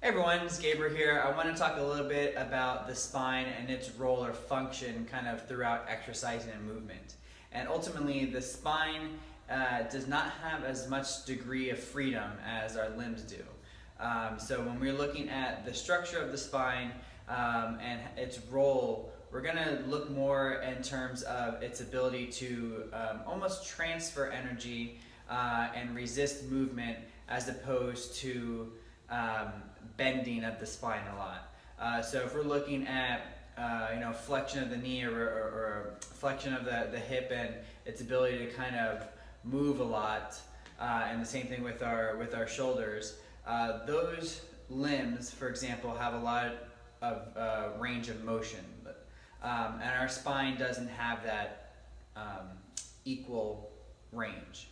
Hey everyone, it's Gabriel here. I want to talk a little bit about the spine and its role or function kind of throughout exercising and movement. And ultimately, the spine does not have as much degree of freedom as our limbs do. So when we're looking at the structure of the spine and its role, we're going to look more in terms of its ability to almost transfer energy and resist movement as opposed to bending of the spine a lot. So if we're looking at flexion of the knee or flexion of the hip and its ability to kind of move a lot, and the same thing with our shoulders, those limbs, for example, have a lot of range of motion, and our spine doesn't have that equal range.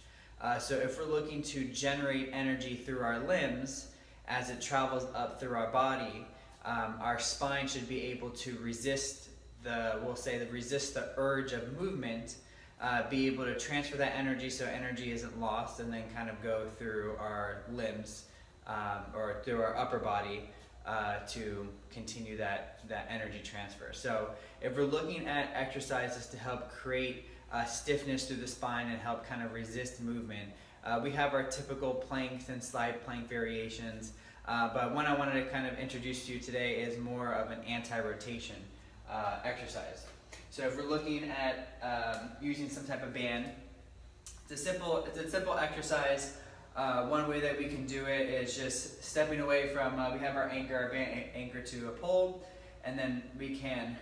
So if we're looking to generate energy through our limbs as it travels up through our body, our spine should be able to resist the urge of movement, be able to transfer that energy so energy isn't lost, and then kind of go through our limbs or through our upper body to continue that energy transfer. So if we're looking at exercises to help create stiffness through the spine and help kind of resist movement, we have our typical plank and slide plank variations, but one I wanted to kind of introduce to you today is more of an anti-rotation exercise. So if we're looking at using some type of band, it's a simple exercise. One way that we can do it is just stepping away from, we have our band anchor to a pole, and then we can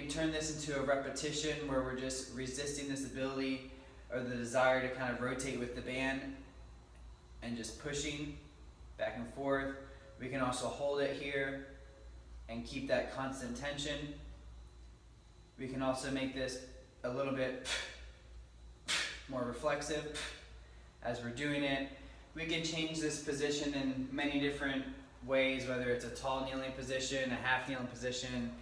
turn this into a repetition where we're just resisting this ability or the desire to kind of rotate with the band and just pushing back and forth. We can also hold it here and keep that constant tension. We can also make this a little bit more reflexive as we're doing it. We can change this position in many different ways, whether it's a tall kneeling position, a half kneeling position.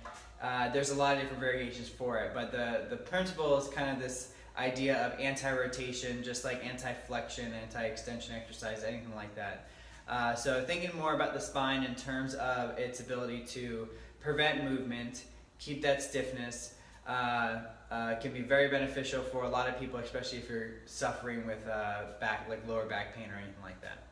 There's a lot of different variations for it, but the principle is kind of this idea of anti-rotation, just like anti-flexion, anti-extension exercise, anything like that. So thinking more about the spine in terms of its ability to prevent movement, keep that stiffness, can be very beneficial for a lot of people, especially if you're suffering with lower back pain or anything like that.